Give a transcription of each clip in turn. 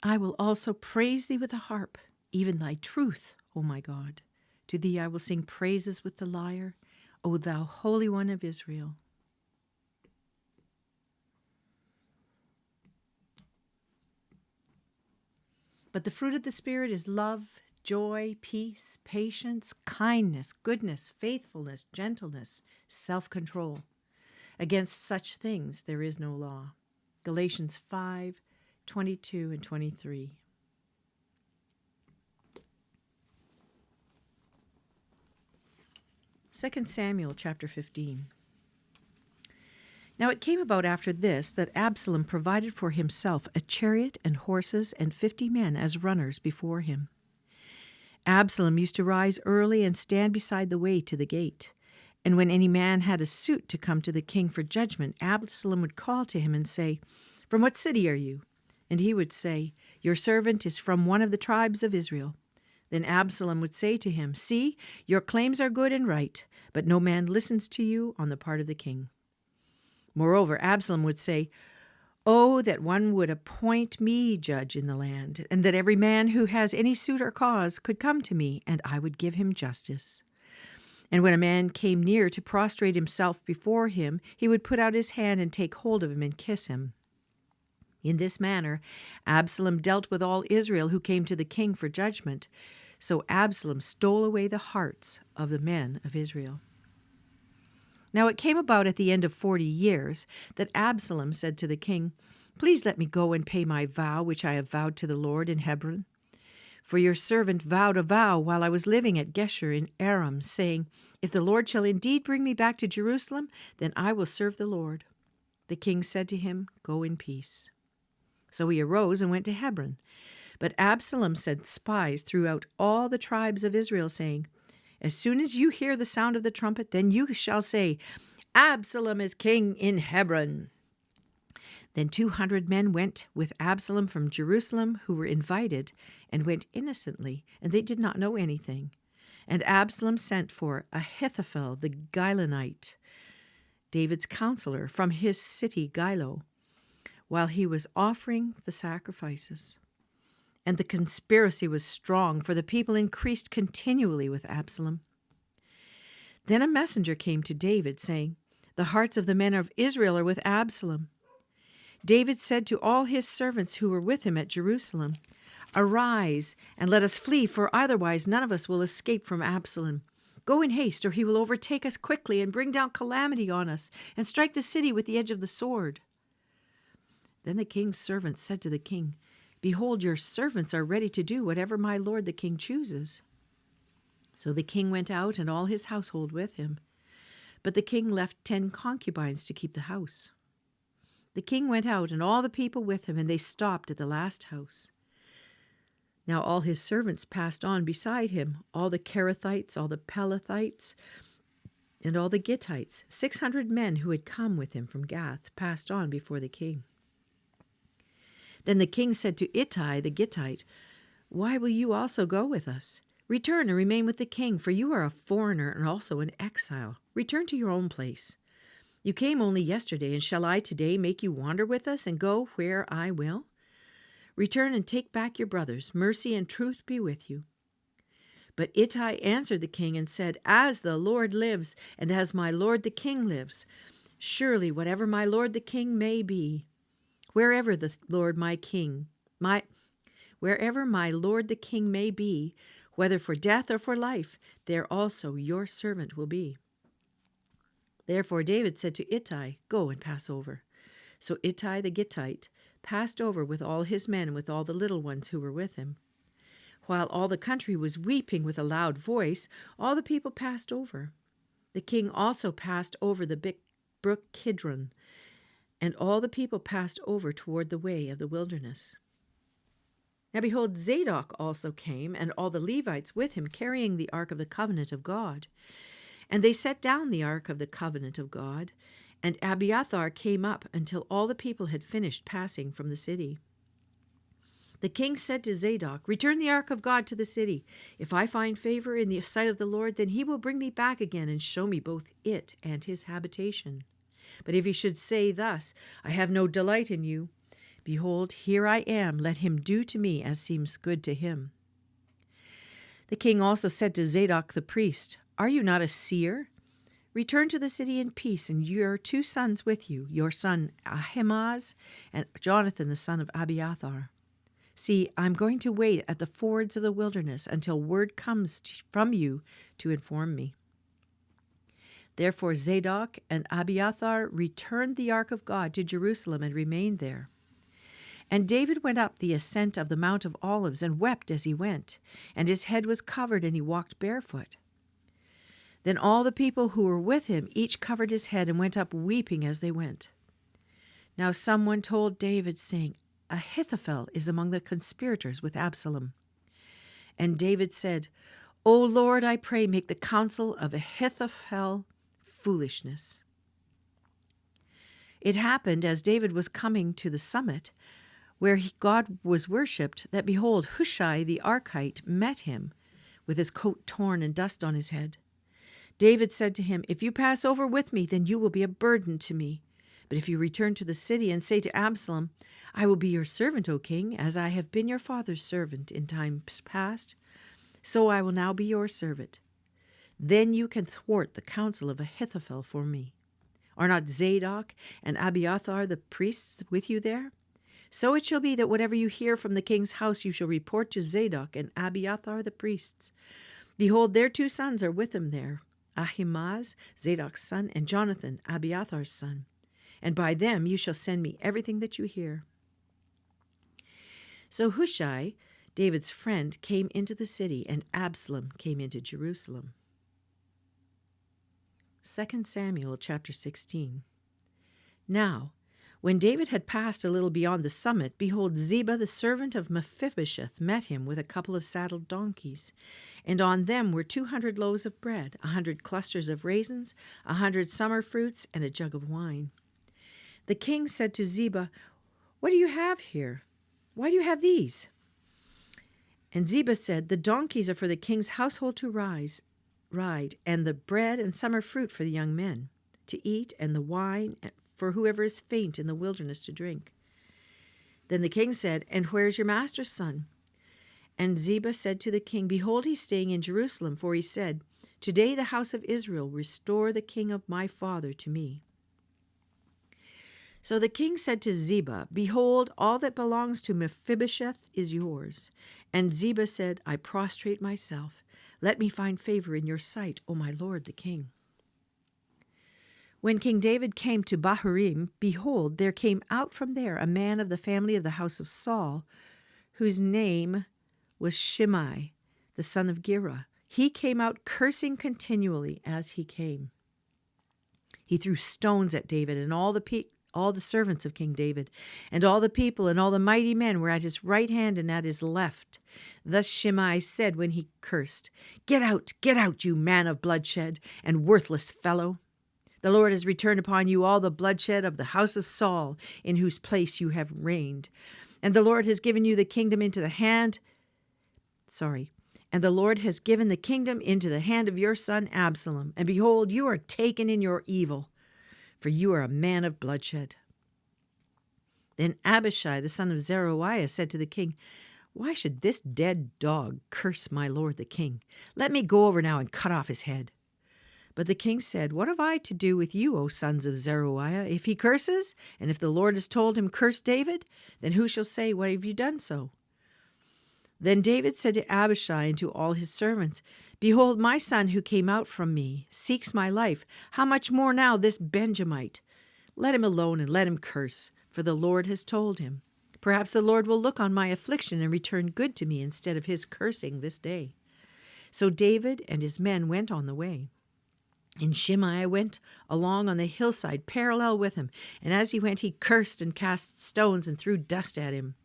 I will also praise thee with the harp, even thy truth, O my God. To thee I will sing praises with the lyre, O thou Holy One of Israel. But the fruit of the Spirit is love, joy, peace, patience, kindness, goodness, faithfulness, gentleness, self-control. Against such things there is no law. Galatians 5:22 and 23. Second Samuel chapter 15. Now it came about after this that Absalom provided for himself a chariot and horses and 50 men as runners before him. Absalom used to rise early and stand beside the way to the gate. And when any man had a suit to come to the king for judgment, Absalom would call to him and say, "From what city are you?" And he would say, "Your servant is from one of the tribes of Israel." Then Absalom would say to him, "See, your claims are good and right, but no man listens to you on the part of the king." Moreover, Absalom would say, "Oh, that one would appoint me judge in the land, and that every man who has any suit or cause could come to me, and I would give him justice." And when a man came near to prostrate himself before him, he would put out his hand and take hold of him and kiss him. In this manner, Absalom dealt with all Israel who came to the king for judgment. So Absalom stole away the hearts of the men of Israel. Now it came about at the end of 40 years that Absalom said to the king, "Please let me go and pay my vow which I have vowed to the Lord in Hebron. For your servant vowed a vow while I was living at Geshur in Aram, saying, 'If the Lord shall indeed bring me back to Jerusalem, then I will serve the Lord.' The king said to him, 'Go in peace.' So he arose and went to Hebron. But Absalom sent spies throughout all the tribes of Israel, saying, 'As soon as you hear the sound of the trumpet, then you shall say, Absalom is king in Hebron.' Then 200 men went with Absalom from Jerusalem who were invited, and went innocently, and they did not know anything. And Absalom sent for Ahithophel the Gilonite, David's counselor, from his city Gilo, while he was offering the sacrifices. And the conspiracy was strong, for the people increased continually with Absalom. Then a messenger came to David, saying, 'The hearts of the men of Israel are with Absalom.' David said to all his servants who were with him at Jerusalem, 'Arise, and let us flee, for otherwise none of us will escape from Absalom. Go in haste, or he will overtake us quickly and bring down calamity on us, and strike the city with the edge of the sword.' Then the king's servants said to the king, 'Behold, your servants are ready to do whatever my lord the king chooses.' So the king went out, and all his household with him. But the king left 10 concubines to keep the house. The king went out, and all the people with him, and they stopped at the last house. Now all his servants passed on beside him, all the Kerethites, all the Pelethites, and all the Gittites. 600 men who had come with him from Gath passed on before the king. Then the king said to Ittai the Gittite, 'Why will you also go with us? Return and remain with the king, for you are a foreigner and also an exile. Return to your own place. You came only yesterday, and shall I today make you wander with us and go where I will? Return and take back your brothers. Mercy and truth be with you.' But Ittai answered the king and said, 'As the Lord lives, and as my lord the king lives, surely whatever my lord the king may be, wherever my lord the king may be, whether for death or for life, there also your servant will be.' Therefore David said to Ittai, 'Go and pass over.' So Ittai the Gittite passed over with all his men and with all the little ones who were with him. While all the country was weeping with a loud voice, all the people passed over. The king also passed over the brook Kidron, and all the people passed over toward the way of the wilderness. Now behold, Zadok also came, and all the Levites with him, carrying the ark of the covenant of God. And they set down the ark of the covenant of God, and Abiathar came up until all the people had finished passing from the city. The king said to Zadok, 'Return the ark of God to the city. If I find favor in the sight of the Lord, then he will bring me back again and show me both it and his habitation. But if he should say thus, I have no delight in you, Behold, here I am. Let him do to me as seems good to him." The king also said to Zadok the priest, "Are you not a seer? Return to the city in peace, and your 2 sons with you, your son Ahimaaz and Jonathan the son of Abiathar. See, I'm going to wait at the fords of the wilderness until word comes from you to inform me." Therefore Zadok and Abiathar returned the ark of God to Jerusalem and remained there. And David went up the ascent of the Mount of Olives and wept as he went, and his head was covered, and he walked barefoot. Then all the people who were with him each covered his head and went up weeping as they went. Now someone told David, saying, "Ahithophel is among the conspirators with Absalom." And David said, "O Lord, I pray, make the counsel of Ahithophel foolishness." It happened, as David was coming to the summit, where God was worshipped, that behold, Hushai the Archite met him, with his coat torn and dust on his head. David said to him, "If you pass over with me, then you will be a burden to me. But if you return to the city and say to Absalom, 'I will be your servant, O king, as I have been your father's servant in times past, so I will now be your servant,' then you can thwart the counsel of Ahithophel for me. Are not Zadok and Abiathar the priests with you there? So it shall be that whatever you hear from the king's house you shall report to Zadok and Abiathar the priests. Behold, their 2 sons are with them there, Ahimaaz, Zadok's son, and Jonathan, Abiathar's son. And by them you shall send me everything that you hear." So Hushai, David's friend, came into the city, and Absalom came into Jerusalem. 2 Samuel chapter 16. Now, when David had passed a little beyond the summit, behold, Ziba the servant of Mephibosheth met him with a couple of saddled donkeys, and on them were 200 loaves of bread, 100 clusters of raisins, 100 summer fruits, and a jug of wine. The king said to Ziba, "What do you have here? Why do you have these?" And Ziba said, "The donkeys are for the king's household to ride, and the bread and summer fruit for the young men to eat, and the wine for whoever is faint in the wilderness to drink." Then the king said, "And where is your master's son?" And Ziba said to the king, "Behold, he's staying in Jerusalem, for he said, 'Today the house of Israel restore the king of my father to me.'" So the king said to Ziba, "Behold, all that belongs to Mephibosheth is yours." And Ziba said, "I prostrate myself. Let me find favor in your sight, O my lord the king." When King David came to Bahurim, behold, there came out from there a man of the family of the house of Saul, whose name was Shimei, the son of Gera. He came out cursing continually as he came. He threw stones at David, and all the servants of King David, and all the people and all the mighty men were at his right hand and at his left. Thus Shimei said when he cursed, get out, you man of bloodshed and worthless fellow. The Lord has returned upon you all the bloodshed of the house of Saul, in whose place you have reigned. And the Lord has given the kingdom into the hand of your son Absalom. And behold, you are taken in your evil, for you are a man of bloodshed. Then Abishai, the son of Zeruiah, said to the king, "Why should this dead dog curse my lord the king? Let me go over now and cut off his head." But the king said, "What have I to do with you, O sons of Zeruiah? If he curses, and if the Lord has told him, 'Curse David,' then who shall say, 'Why have you done so?'" Then David said to Abishai and to all his servants, "Behold, my son who came out from me seeks my life. How much more now this Benjamite? Let him alone and let him curse, for the Lord has told him. Perhaps the Lord will look on my affliction and return good to me instead of his cursing this day." So David and his men went on the way. And Shimei went along on the hillside parallel with him, and as he went he cursed and cast stones and threw dust at him.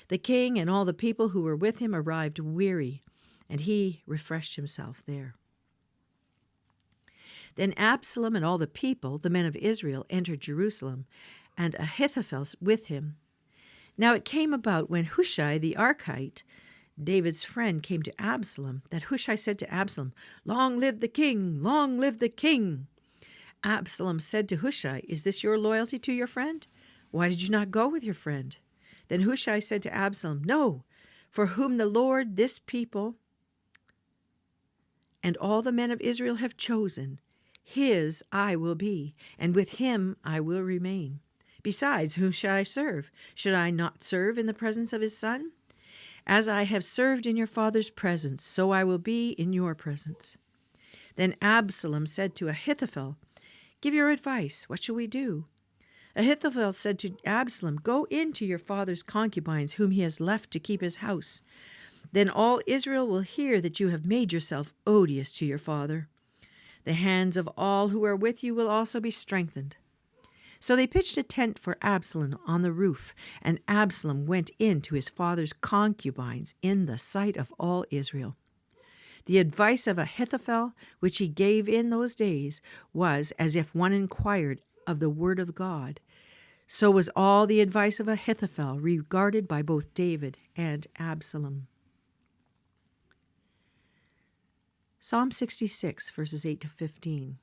The king and all the people who were with him arrived weary, and he refreshed himself there. Then Absalom and all the people, the men of Israel, entered Jerusalem, and Ahithophel with him. Now it came about when Hushai the Archite, David's friend, came to Absalom, that Hushai said to Absalom, "Long live the king! Long live the king!" Absalom said to Hushai, "Is this your loyalty to your friend? Why did you not go with your friend?" Then Hushai said to Absalom, "No, for whom the Lord this people and all the men of Israel have chosen, his I will be, and with him I will remain. Besides, whom shall I serve? Should I not serve in the presence of his son? As I have served in your father's presence, so I will be in your presence." Then Absalom said to Ahithophel, "Give your advice. What shall we do?" Ahithophel said to Absalom, "Go in to your father's concubines, whom he has left to keep his house. Then all Israel will hear that you have made yourself odious to your father. The hands of all who are with you will also be strengthened." So they pitched a tent for Absalom on the roof, and Absalom went in to his father's concubines in the sight of all Israel. The advice of Ahithophel, which he gave in those days, was as if one inquired of the word of God. So was all the advice of Ahithophel regarded by both David and Absalom. Psalm 66, verses 8 to 15.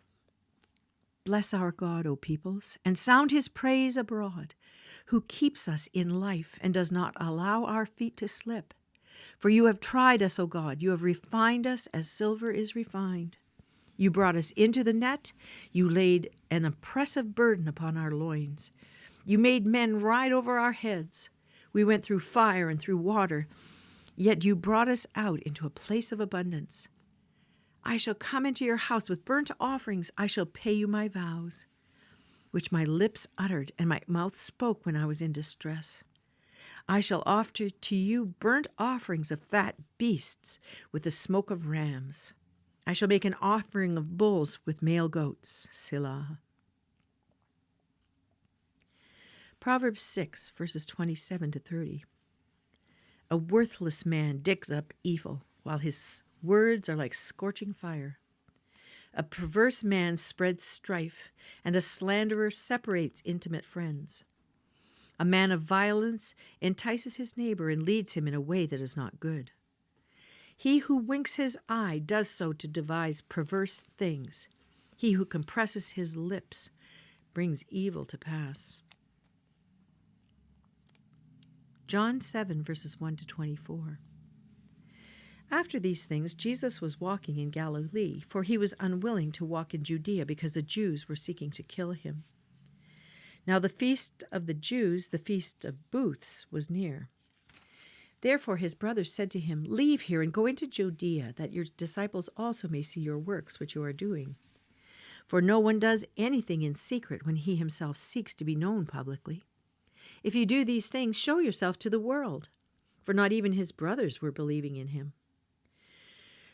Bless our God, O peoples, and sound his praise abroad, who keeps us in life and does not allow our feet to slip. For you have tried us, O God, you have refined us as silver is refined. You brought us into the net, you laid an oppressive burden upon our loins. You made men ride over our heads. We went through fire and through water, yet you brought us out into a place of abundance. I shall come into your house with burnt offerings. I shall pay you my vows, which my lips uttered and my mouth spoke when I was in distress. I shall offer to you burnt offerings of fat beasts with the smoke of rams. I shall make an offering of bulls with male goats. Selah. Proverbs 6, verses 27 to 30. A worthless man digs up evil, while his words are like scorching fire. A perverse man spreads strife, and a slanderer separates intimate friends. A man of violence entices his neighbor and leads him in a way that is not good. He who winks his eye does so to devise perverse things. He who compresses his lips brings evil to pass. John 7, verses 1 to 24. After these things, Jesus was walking in Galilee, for he was unwilling to walk in Judea because the Jews were seeking to kill him. Now the feast of the Jews, the feast of booths, was near. Therefore his brothers said to him, "Leave here and go into Judea, that your disciples also may see your works which you are doing. For no one does anything in secret when he himself seeks to be known publicly. If you do these things, show yourself to the world." For not even his brothers were believing in him.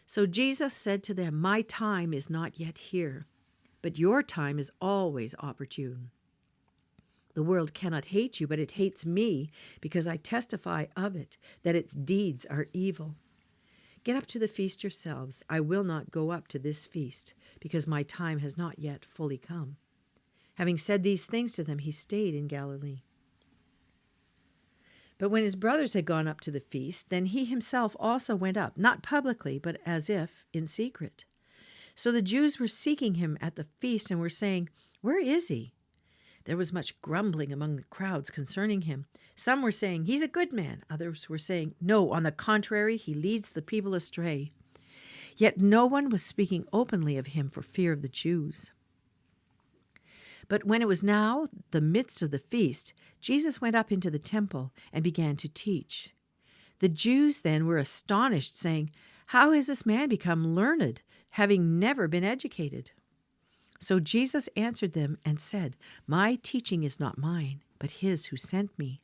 So Jesus said to them, "My time is not yet here, but your time is always opportune. The world cannot hate you, but it hates me, because I testify of it, that its deeds are evil. Get up to the feast yourselves. I will not go up to this feast, because my time has not yet fully come." Having said these things to them, he stayed in Galilee. But when his brothers had gone up to the feast, then he himself also went up, not publicly, but as if in secret. So the Jews were seeking him at the feast and were saying, "Where is he?" There was much grumbling among the crowds concerning him. Some were saying, "He's a good man." Others were saying, "No, on the contrary, he leads the people astray." Yet no one was speaking openly of him for fear of the Jews. But when it was now the midst of the feast, Jesus went up into the temple and began to teach. The Jews then were astonished, saying, "How has this man become learned, having never been educated?" So Jesus answered them and said, "My teaching is not mine, but his who sent me.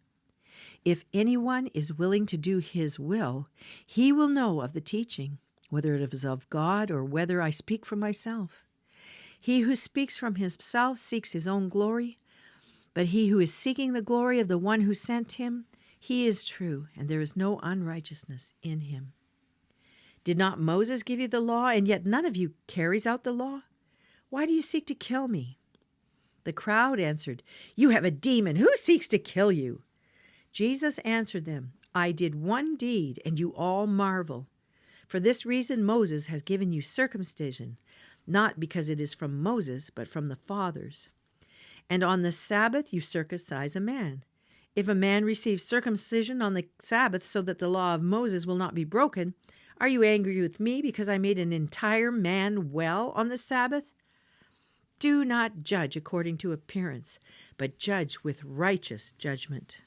If anyone is willing to do his will, he will know of the teaching, whether it is of God or whether I speak from myself. He who speaks from himself seeks his own glory, but he who is seeking the glory of the one who sent him, he is true, and there is no unrighteousness in him. Did not Moses give you the law, and yet none of you carries out the law? Why do you seek to kill me?" The crowd answered, "You have a demon. Who seeks to kill you?" Jesus answered them, "I did one deed, and you all marvel. For this reason Moses has given you circumcision, not because it is from Moses, but from the fathers. And on the Sabbath you circumcise a man. If a man receives circumcision on the Sabbath so that the law of Moses will not be broken, are you angry with me because I made an entire man well on the Sabbath? Do not judge according to appearance, but judge with righteous judgment.